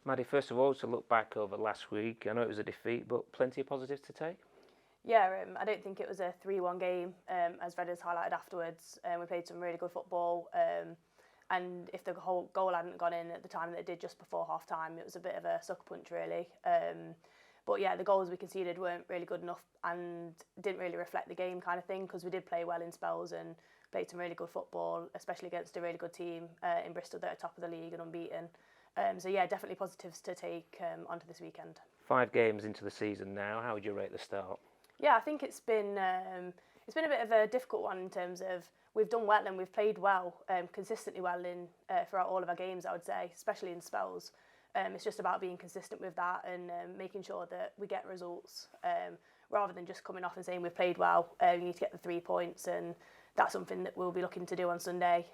Maddy, first of all, to look back over last week, I know it was a defeat, but plenty of positives to take. Yeah, I don't think it was a 3-1 game, as Redders highlighted afterwards. We played some really good football, and if the whole goal hadn't gone in at the time that it did just before half-time, it was a bit of a sucker punch, really. But yeah, the goals we conceded weren't really good enough and didn't really reflect the game kind of thing, because we did play well in spells and played some really good football, especially against a really good team in Bristol that are top of the league and unbeaten. So yeah, definitely positives to take onto this weekend. 5 games into the season now, how would you rate the start? Yeah, I think it's been a bit of a difficult one in terms of we've done well and we've played well, consistently well in throughout all of our games, I would say, especially in spells. It's just about being consistent with that and making sure that we get results rather than just coming off and saying we've played well, we need to get the 3 points, and that's something that we'll be looking to do on Sunday.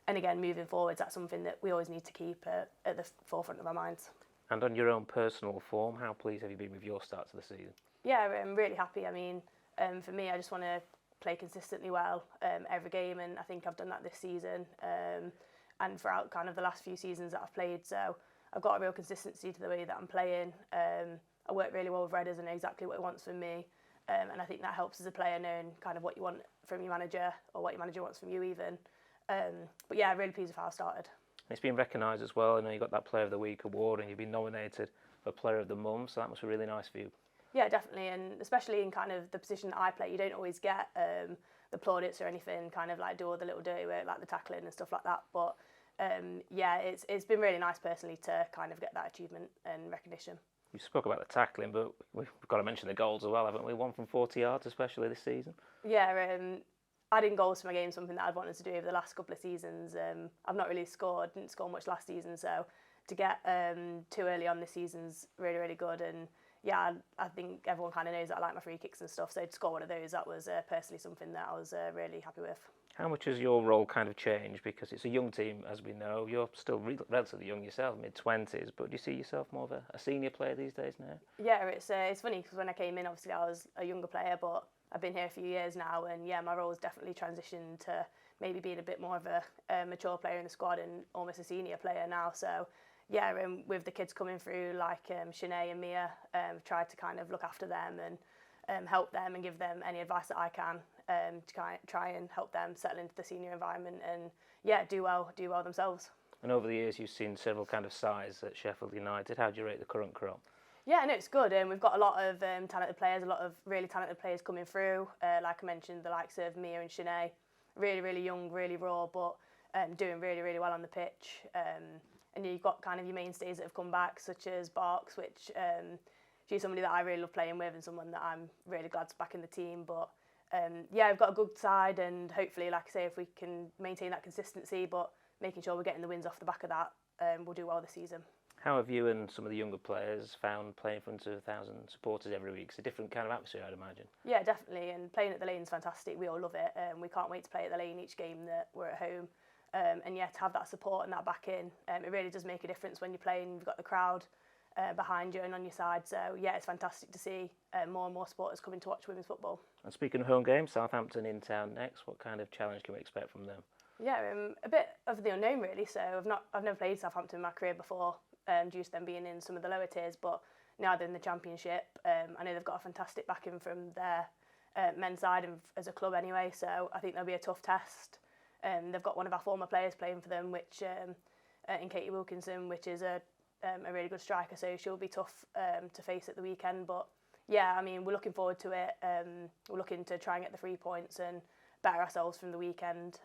And again, moving forwards, that's something that we always need to keep at the forefront of our minds. And on your own personal form, how pleased have you been with your start to the season? Yeah, I'm really happy. I mean, for me, I just want to play consistently well every game, and I think I've done that this season and throughout kind of the last few seasons that I've played. So I've got a real consistency to the way that I'm playing. I work really well with Redders and know exactly what he wants from me, and I think that helps as a player, knowing kind of what you want from your manager or what your manager wants from you even. But yeah, really pleased with how I started. It's been recognised as well. I know you got that Player of the Week award and you've been nominated for Player of the Month, so that must be really nice for you. Yeah, definitely, and especially in kind of the position that I play, you don't always get the plaudits or anything, kind of like do all the little dirty work like the tackling and stuff like that. But yeah, it's been really nice personally to kind of get that achievement and recognition. You spoke about the tackling, but we've got to mention the goals as well, haven't we? 1 from 40 yards, especially this season. Yeah, adding goals to my game is something that I've wanted to do over the last couple of seasons. I've not really didn't score much last season, so to get 2 early on this season's really, really good. And yeah, I think everyone kind of knows that I like my free kicks and stuff, so to score one of those, that was personally something that I was really happy with. How much has your role kind of changed? Because it's a young team, as we know. You're still relatively young yourself, mid-20s, but do you see yourself more of a senior player these days now? Yeah, it's funny because when I came in, obviously I was a younger player, but I've been here a few years now, and yeah, my role's definitely transitioned to maybe being a bit more of a mature player in the squad and almost a senior player now. So yeah, with the kids coming through like Shanae and Mia, tried to kind of look after them and help them and give them any advice that I can to try and help them settle into the senior environment and yeah, do well themselves. And over the years, you've seen several kind of sides at Sheffield United. How do you rate the current crop? Yeah, no, it's good. We've got a lot of talented players, a lot of really talented players coming through. Like I mentioned, the likes of Mia and Shanae, really, really young, really raw, but doing really, really well on the pitch. And you've got kind of your mainstays that have come back, such as Barks, which she's somebody that I really love playing with and someone that I'm really glad's back in the team. But yeah, we've got a good side, and hopefully, like I say, if we can maintain that consistency, but making sure we're getting the wins off the back of that, we'll do well this season. How have you and some of the younger players found playing in front of 1,000 supporters every week? It's a different kind of atmosphere, I'd imagine. Yeah, definitely, and playing at the Lane's fantastic. We all love it. We can't wait to play at the Lane each game that we're at home. And yeah, to have that support and that backing, it really does make a difference when you're playing. You've got the crowd behind you and on your side. So yeah, it's fantastic to see more and more supporters coming to watch women's football. And speaking of home games, Southampton in town next. What kind of challenge can we expect from them? Yeah, a bit of the unknown really. So I've never played Southampton in my career before, due to them being in some of the lower tiers. But now they're in the Championship. I know they've got a fantastic backing from their men's side and as a club anyway. So I think there'll be a tough test. They've got one of our former players playing for them, which in Katie Wilkinson, which is a really good striker, so she'll be tough to face at the weekend. But yeah, I mean, we're looking forward to it. We're looking to try and get the 3 points and better ourselves from the weekend.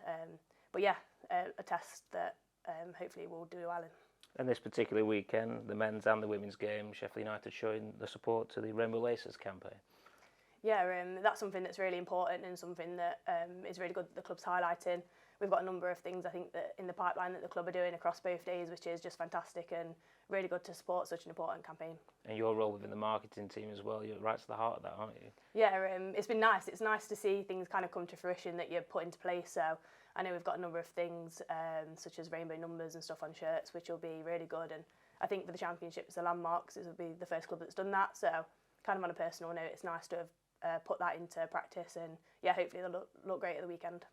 But yeah, a test that hopefully we'll do well in. And this particular weekend, the men's and the women's game, Sheffield United showing the support to the Rainbow Laces campaign. Yeah, that's something that's really important and something that is really good that the club's highlighting. We've got a number of things, I think, that in the pipeline that the club are doing across both days, which is just fantastic and really good to support such an important campaign. And your role within the marketing team as well, you're right to the heart of that, aren't you? Yeah, it's been nice. It's nice to see things kind of come to fruition that you're put into place. So I know we've got a number of things, such as rainbow numbers and stuff on shirts, which will be really good. And I think for the Championship, it's a landmark, because it will be the first club that's done that. So kind of on a personal note, it's nice to have put that into practice, and yeah, hopefully they'll look great at the weekend.